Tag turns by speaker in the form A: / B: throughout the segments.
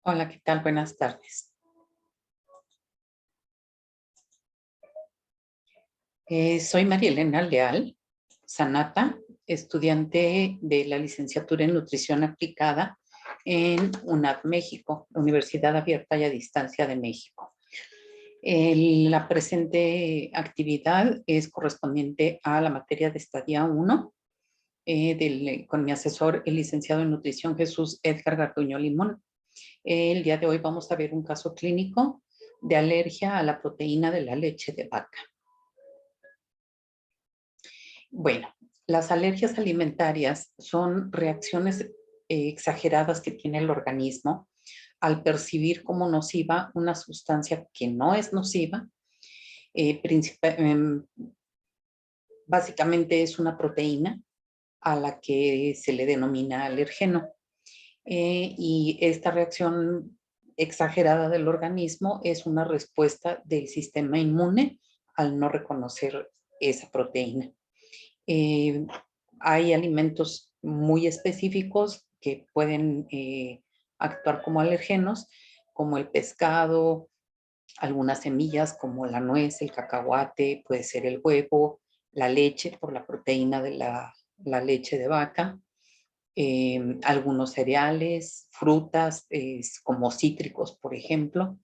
A: Hola, ¿qué tal? Buenas tardes. Soy María Elena Leal Sanata, estudiante de la licenciatura en Nutrición Aplicada en UNAV México, Universidad Abierta y a Distancia de México. La presente actividad es correspondiente a la materia de estadía 1 con mi asesor, el licenciado en Nutrición Jesús Edgar Garduño Limón. El día de hoy vamos a ver un caso clínico de alergia a la proteína de la leche de vaca. Bueno, las alergias alimentarias son reacciones exageradas que tiene el organismo al percibir como nociva una sustancia que no es nociva. Básicamente es una proteína a la que se le denomina alergeno. Y esta reacción exagerada del organismo es una respuesta del sistema inmune al no reconocer esa proteína. Hay alimentos muy específicos que pueden actuar como alergenos, como el pescado, algunas semillas como la nuez, el cacahuate, puede ser el huevo, la leche por la proteína de la leche de vaca, algunos cereales, frutas como cítricos, por ejemplo,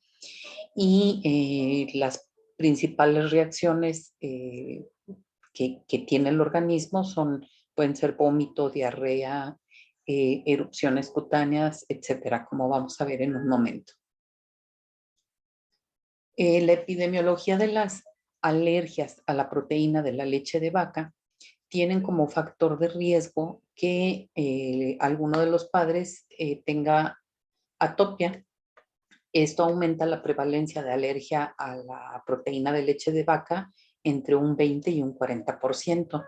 A: y las principales reacciones que tiene el organismo pueden ser vómito, diarrea, erupciones cutáneas, etcétera, como vamos a ver en un momento. La epidemiología de las alergias a la proteína de la leche de vaca tienen como factor de riesgo que alguno de los padres tenga atopia. Esto aumenta la prevalencia de alergia a la proteína de leche de vaca entre un 20 y un 40%.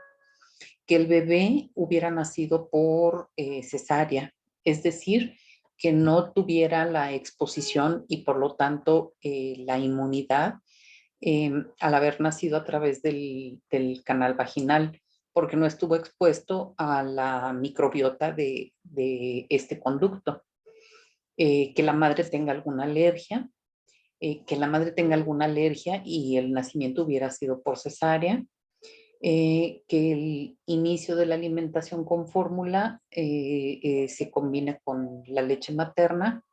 A: Que el bebé hubiera nacido por cesárea, es decir, que no tuviera la exposición y por lo tanto la inmunidad al haber nacido a través del canal vaginal, porque no estuvo expuesto a la microbiota de este conducto. Que la madre tenga alguna alergia, y el nacimiento hubiera sido por cesárea, que el inicio de la alimentación con fórmula se combine con la leche materna,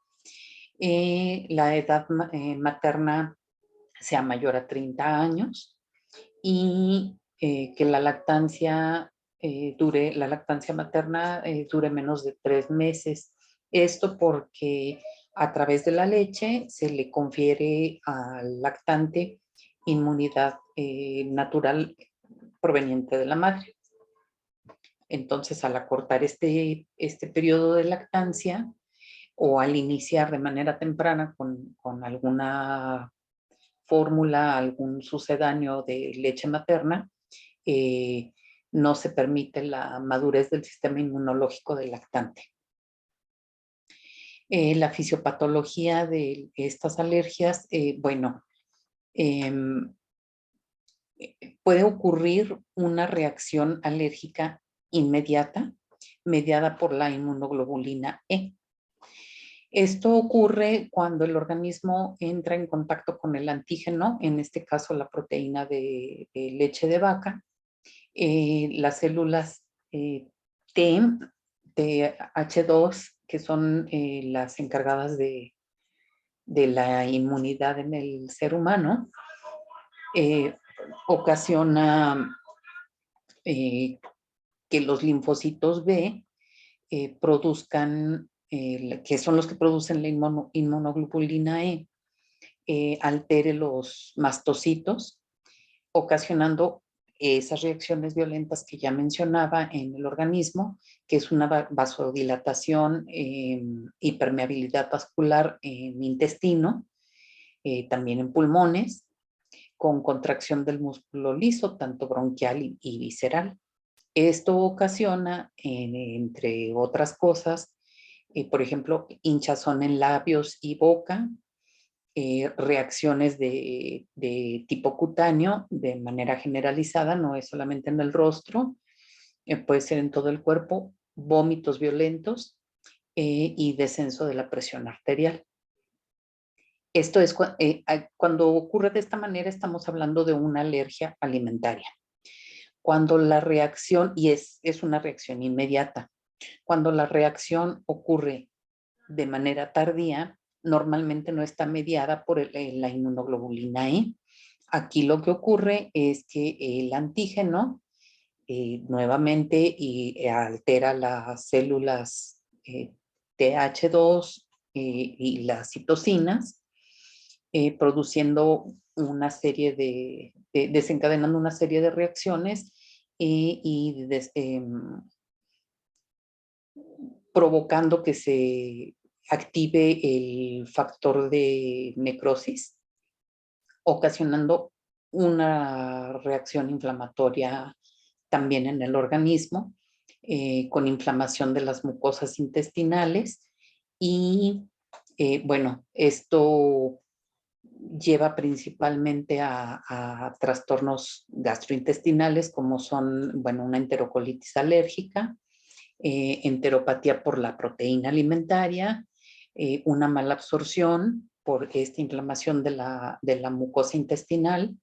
A: la edad materna sea mayor a 30 años y que la lactancia materna dure menos de 3 meses. Esto porque a través de la leche se le confiere al lactante inmunidad natural proveniente de la madre. Entonces, al acortar este periodo de lactancia o al iniciar de manera temprana con alguna fórmula, algún sucedáneo de leche materna, eh, no se permite la madurez del sistema inmunológico del lactante. La fisiopatología de estas alergias, bueno, puede ocurrir una reacción alérgica inmediata mediada por la inmunoglobulina E. Esto ocurre cuando el organismo entra en contacto con el antígeno, en este caso la proteína de leche de vaca. Las células T, TH2, que son las encargadas de la inmunidad en el ser humano, ocasiona que los linfocitos B produzcan, que son los que producen la inmunoglobulina E, altere los mastocitos, ocasionando esas reacciones violentas que ya mencionaba en el organismo, que es una vasodilatación, hipermeabilidad vascular en intestino, también en pulmones, con contracción del músculo liso, tanto bronquial y visceral. Esto ocasiona, entre otras cosas, por ejemplo, hinchazón en labios y boca, reacciones de tipo cutáneo de manera generalizada, no es solamente en el rostro, puede ser en todo el cuerpo, vómitos violentos y descenso de la presión arterial. Esto es cuando ocurre de esta manera, estamos hablando de una alergia alimentaria. Cuando la reacción, y es una reacción inmediata, cuando la reacción ocurre de manera tardía, normalmente no está mediada por la inmunoglobulina E. Aquí lo que ocurre es que el antígeno nuevamente altera las células TH2 y las citocinas, produciendo una serie desencadenando una serie de reacciones provocando que se active el factor de necrosis, ocasionando una reacción inflamatoria también en el organismo, con inflamación de las mucosas intestinales y bueno, esto lleva principalmente a trastornos gastrointestinales como son, bueno, una enterocolitis alérgica, enteropatía por la proteína alimentaria, una mala absorción por esta inflamación de la mucosa intestinal,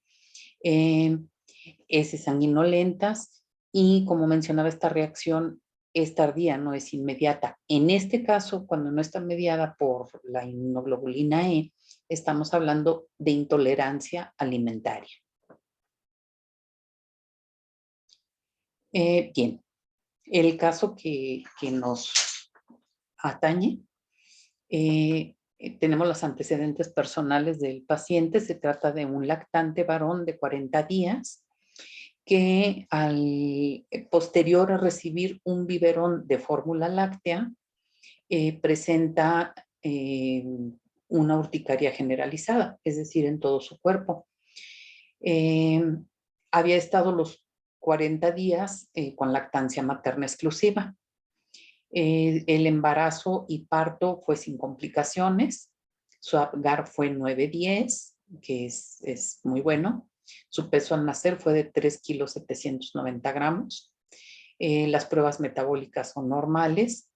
A: heces sanguinolentas y, como mencionaba, esta reacción es tardía, no es inmediata. En este caso, cuando no está mediada por la inmunoglobulina E, estamos hablando de intolerancia alimentaria. Bien, el caso que nos atañe, tenemos los antecedentes personales del paciente. Se trata de un lactante varón de 40 días que al posterior a recibir un biberón de fórmula láctea, presenta una urticaria generalizada, es decir, en todo su cuerpo. Había estado los 40 días con lactancia materna exclusiva. El embarazo y parto fue sin complicaciones. Su Apgar fue 9-10, que es muy bueno. Su peso al nacer fue de 3 kilos 790 gramos. Las pruebas metabólicas son normales.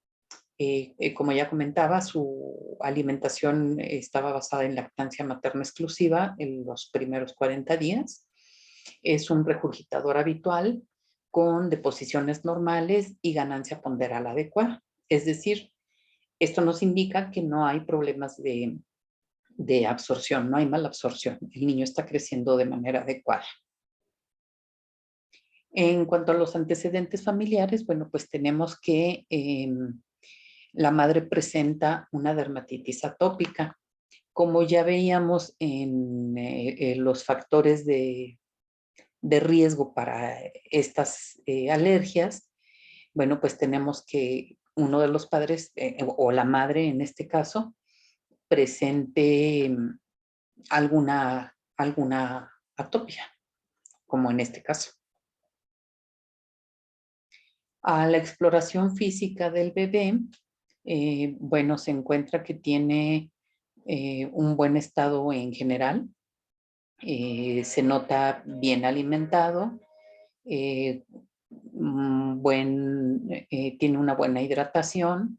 A: Como ya comentaba, su alimentación estaba basada en lactancia materna exclusiva en los primeros 40 días. Es un regurgitador habitual con deposiciones normales y ganancia ponderal adecuada. Es decir, esto nos indica que no hay problemas de absorción, no hay mala absorción. El niño está creciendo de manera adecuada. En cuanto a los antecedentes familiares, bueno, pues tenemos que la madre presenta una dermatitis atópica. Como ya veíamos en los factores de riesgo para estas alergias, bueno, pues tenemos que uno de los padres o la madre en este caso presente alguna atopia, como en este caso. A la exploración física del bebé, bueno, se encuentra que tiene un buen estado en general, se nota bien alimentado, tiene una buena hidratación,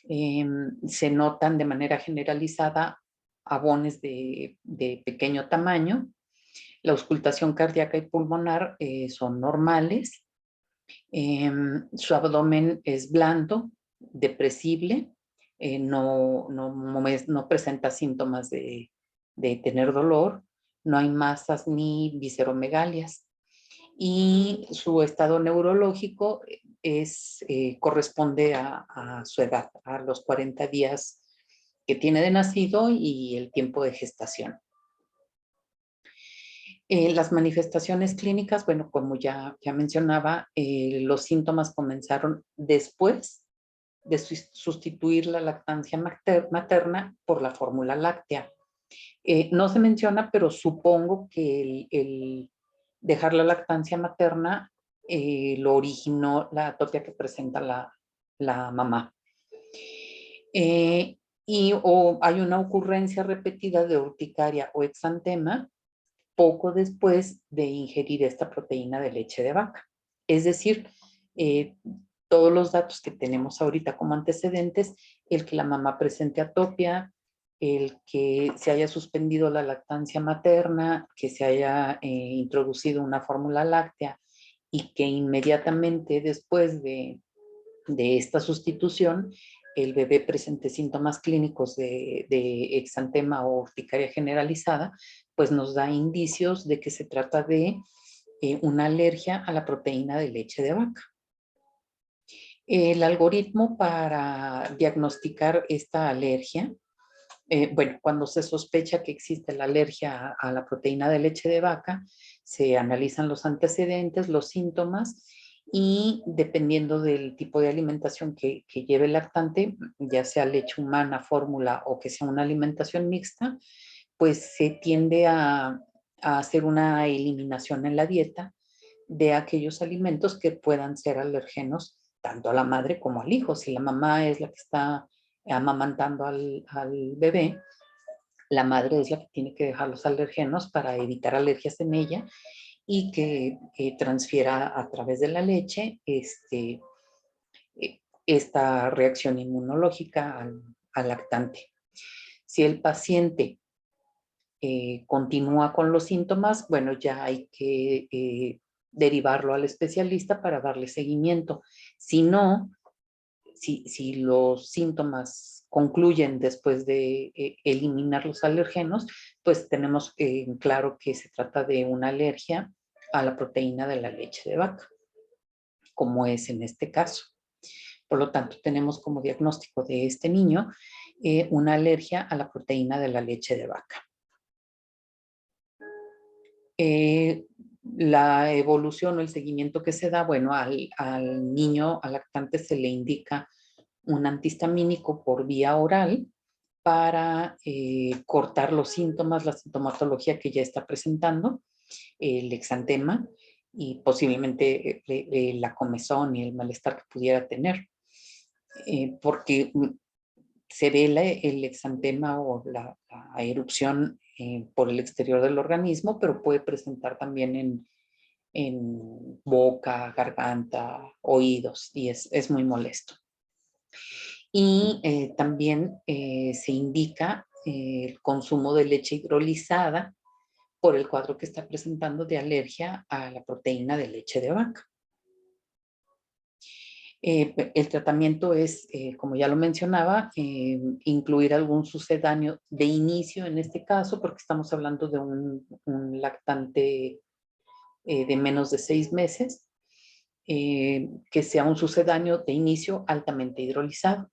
A: se notan de manera generalizada abones de pequeño tamaño, la auscultación cardíaca y pulmonar son normales, su abdomen es blando, depresible, no presenta síntomas de tener dolor, no hay masas ni visceromegalias. Y su estado neurológico corresponde a su edad, a los 40 días que tiene de nacido y el tiempo de gestación. Las manifestaciones clínicas, bueno, como ya mencionaba, los síntomas comenzaron después de sustituir la lactancia materna por la fórmula láctea. No se menciona, pero supongo que el dejar la lactancia materna lo originó la atopia que presenta la mamá. O hay una ocurrencia repetida de urticaria o exantema poco después de ingerir esta proteína de leche de vaca. Es decir, todos los datos que tenemos ahorita como antecedentes, el que la mamá presente atopia, el que se haya suspendido la lactancia materna, que se haya introducido una fórmula láctea y que inmediatamente después de esta sustitución el bebé presente síntomas clínicos de exantema o urticaria generalizada, pues nos da indicios de que se trata de una alergia a la proteína de leche de vaca. El algoritmo para diagnosticar esta alergia, bueno, cuando se sospecha que existe la alergia a la proteína de leche de vaca, se analizan los antecedentes, los síntomas y dependiendo del tipo de alimentación que lleve el lactante, ya sea leche humana, fórmula o que sea una alimentación mixta, pues se tiende a hacer una eliminación en la dieta de aquellos alimentos que puedan ser alergenos tanto a la madre como al hijo. Si la mamá es la que está amamantando al bebé, la madre es la que tiene que dejar los alergenos para evitar alergias en ella y que transfiera a través de la leche esta reacción inmunológica al lactante. Si el paciente continúa con los síntomas, bueno, ya hay que derivarlo al especialista para darle seguimiento. Si no, si los síntomas concluyen después de eliminar los alergenos, pues tenemos claro que se trata de una alergia a la proteína de la leche de vaca, como es en este caso. Por lo tanto, tenemos como diagnóstico de este niño una alergia a la proteína de la leche de vaca. La evolución o el seguimiento que se da, bueno, al niño, al lactante se le indica un antihistamínico por vía oral para cortar los síntomas, la sintomatología que ya está presentando, el exantema y posiblemente la comezón y el malestar que pudiera tener. Porque se ve el exantema o la erupción por el exterior del organismo, pero puede presentar también en boca, garganta, oídos, y es muy molesto. Y también se indica el consumo de leche hidrolizada por el cuadro que está presentando de alergia a la proteína de leche de vaca. El tratamiento es, como ya lo mencionaba, incluir algún sucedáneo de inicio en este caso, porque estamos hablando de un lactante de menos de 6 meses, que sea un sucedáneo de inicio altamente hidrolizado.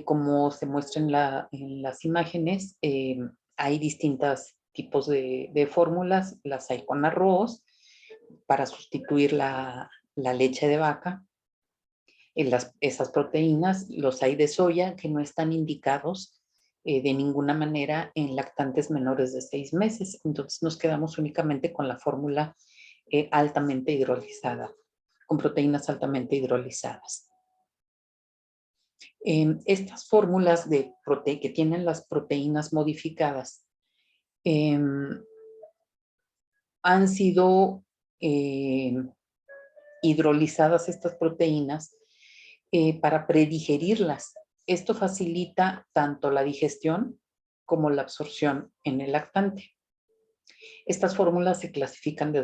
A: Como se muestra en las imágenes, hay distintos tipos de fórmulas, las hay con arroz para sustituir la leche de vaca, esas proteínas, los hay de soya que no están indicados de ninguna manera en lactantes menores de 6 meses. Entonces nos quedamos únicamente con la fórmula altamente hidrolizada, con proteínas altamente hidrolizadas. Estas fórmulas que tienen las proteínas modificadas han sido hidrolizadas estas proteínas para predigerirlas. Esto facilita tanto la digestión como la absorción en el lactante. Estas fórmulas se clasifican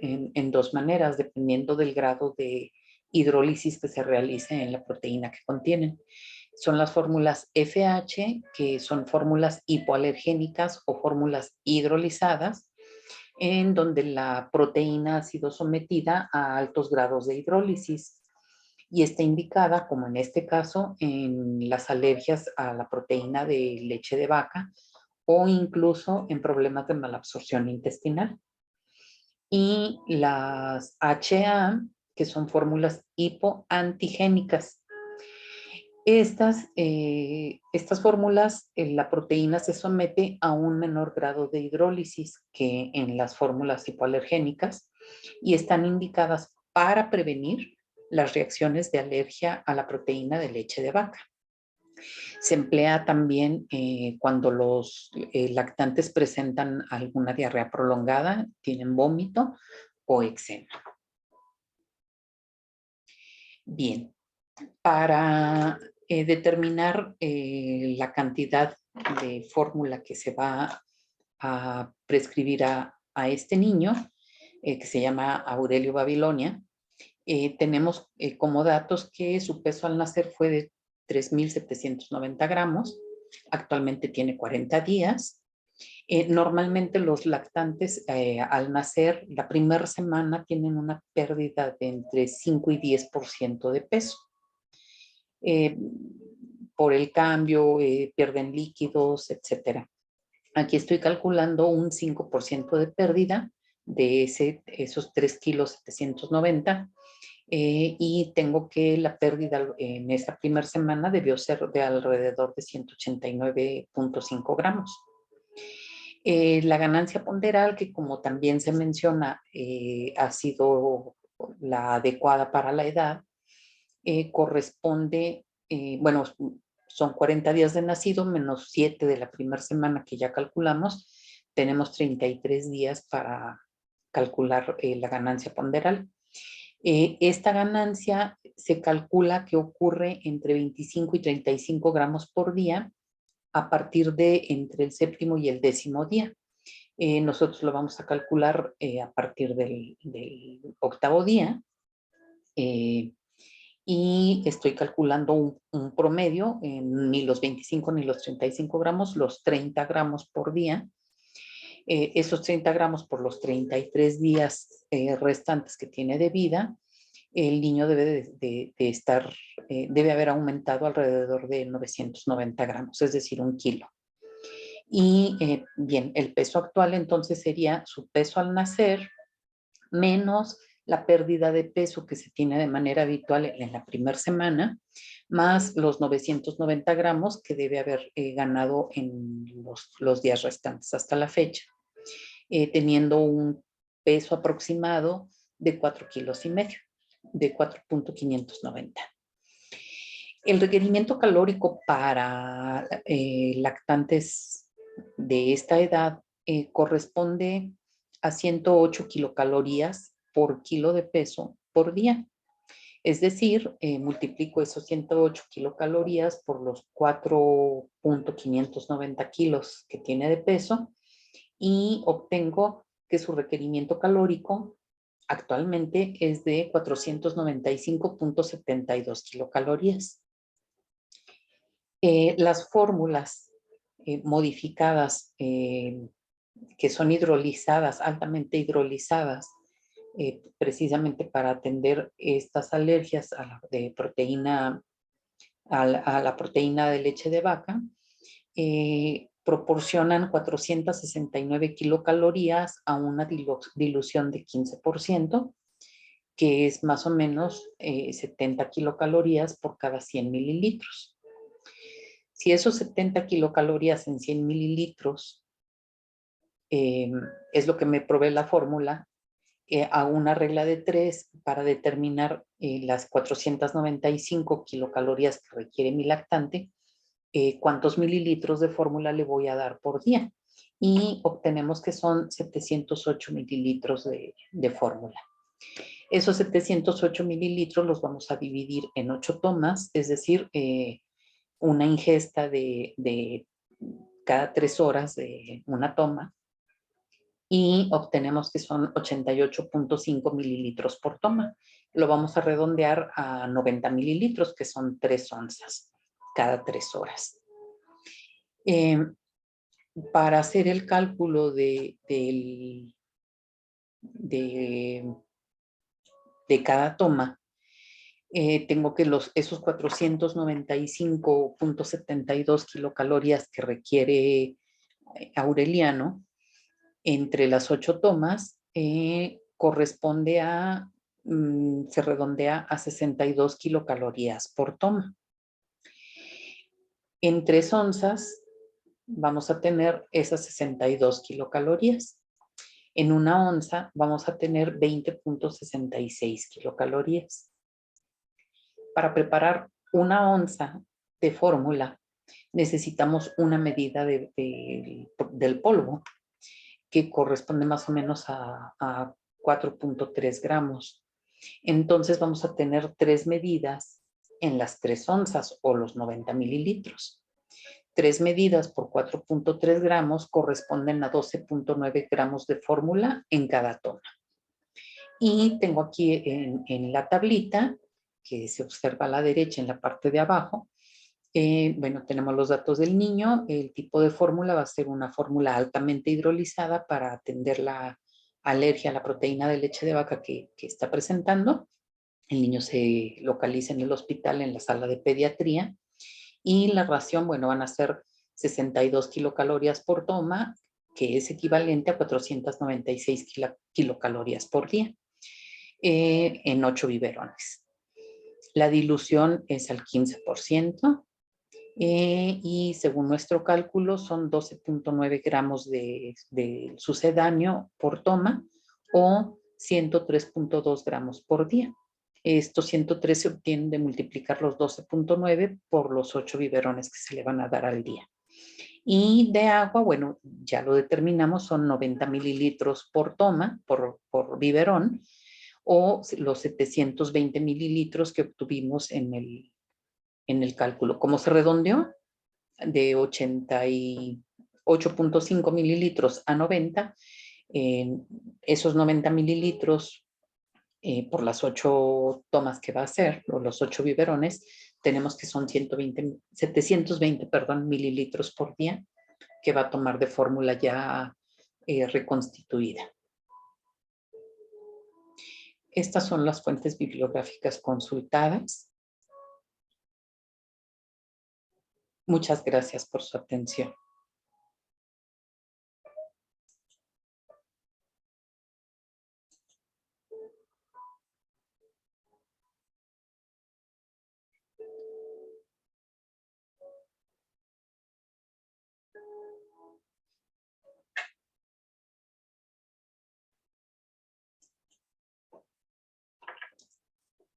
A: en dos maneras, dependiendo del grado de hidrólisis que se realice en la proteína que contienen. Son las fórmulas FH, que son fórmulas hipoalergénicas o fórmulas hidrolizadas, en donde la proteína ha sido sometida a altos grados de hidrólisis y está indicada, como en este caso, en las alergias a la proteína de leche de vaca o incluso en problemas de malabsorción intestinal. Y las HA, que son fórmulas hipoantigénicas. Estas fórmulas, la proteína se somete a un menor grado de hidrólisis que en las fórmulas hipoalergénicas y están indicadas para prevenir las reacciones de alergia a la proteína de leche de vaca. Se emplea también cuando los lactantes presentan alguna diarrea prolongada, tienen vómito o eczema. Bien, para determinar la cantidad de fórmula que se va a prescribir a este niño, que se llama Aurelio Babilonia. Tenemos como datos que su peso al nacer fue de 3.790 gramos, actualmente tiene 40 días. Normalmente los lactantes al nacer, la primera semana tienen una pérdida de entre 5 y 10% de peso. Por el cambio, pierden líquidos, etcétera. Aquí estoy calculando un 5% de pérdida de esos 3,790 kilos, y tengo que la pérdida en esta primera semana debió ser de alrededor de 189,5 gramos. La ganancia ponderal, que como también se menciona, ha sido la adecuada para la edad, corresponde, bueno, son 40 días de nacido menos 7 de la primera semana que ya calculamos, tenemos 33 días para calcular la ganancia ponderal. Esta ganancia se calcula que ocurre entre 25 y 35 gramos por día a partir de entre el séptimo y el 10º día. Nosotros lo vamos a calcular a partir del 8º día. Y estoy calculando un promedio, ni los 25 ni los 35 gramos, los 30 gramos por día. Esos 30 gramos por los 33 días restantes que tiene de vida, el niño debe debe haber aumentado alrededor de 990 gramos, es decir, 1 kilo. Y bien, el peso actual entonces sería su peso al nacer menos la pérdida de peso que se tiene de manera habitual en la primera semana, más los 990 gramos que debe haber ganado en los días restantes hasta la fecha, teniendo un peso aproximado de 4,5 kilos, de 4,590. El requerimiento calórico para lactantes de esta edad corresponde a 108 kilocalorías por kilo de peso por día. Es decir, multiplico esos 108 kilocalorías por los 4,590 kilos que tiene de peso y obtengo que su requerimiento calórico actualmente es de 495,72 kilocalorías. Las fórmulas modificadas que son hidrolizadas, altamente hidrolizadas, precisamente para atender estas alergias de proteína, a la proteína de leche de vaca, proporcionan 469 kilocalorías a una dilución de 15%, que es más o menos 70 kilocalorías por cada 100 mililitros. Si esos 70 kilocalorías en 100 mililitros es lo que me provee la fórmula, hago una regla de 3 para determinar las 495 kilocalorías que requiere mi lactante, cuántos mililitros de fórmula le voy a dar por día. Y obtenemos que son 708 mililitros de fórmula. Esos 708 mililitros los vamos a dividir en 8 tomas, es decir, una ingesta de cada 3 horas de una toma, y obtenemos que son 88,5 mililitros por toma. Lo vamos a redondear a 90 mililitros, que son 3 onzas cada 3 horas. Para hacer el cálculo de cada toma, tengo que esos 495,72 kilocalorías que requiere Aureliano entre las 8 tomas, corresponde se redondea a 62 kilocalorías por toma. En 3 onzas vamos a tener esas 62 kilocalorías. En 1 onza vamos a tener 20,66 kilocalorías. Para preparar 1 onza de fórmula necesitamos una medida del polvo, que corresponde más o menos a 4,3 gramos. Entonces vamos a tener 3 medidas en las 3 onzas o los 90 mililitros. 3 medidas por 4.3 gramos corresponden a 12.9 gramos de fórmula en cada toma. Y tengo aquí en la tablita, que se observa a la derecha en la parte de abajo, bueno, tenemos los datos del niño. El tipo de fórmula va a ser una fórmula altamente hidrolizada para atender la alergia a la proteína de leche de vaca que está presentando. El niño se localiza en el hospital en la sala de pediatría y la ración, bueno, van a ser 62 kilocalorías por toma, que es equivalente a 496 kilocalorías por día, en 8 biberones. La dilución es al 15%. Y según nuestro cálculo son 12.9 gramos de sucedáneo por toma o 103.2 gramos por día. Estos 103 se obtienen de multiplicar los 12.9 por los 8 biberones que se le van a dar al día. Y de agua, bueno, ya lo determinamos, son 90 mililitros por toma, por biberón, o los 720 mililitros que obtuvimos en el cálculo. ¿Cómo se redondeó? De 88.5 mililitros a 90, esos 90 mililitros por las 8 tomas que va a hacer, o los 8 biberones, tenemos que son 720 mililitros por día que va a tomar de fórmula ya reconstituida. Estas son las fuentes bibliográficas consultadas. Muchas gracias por su atención.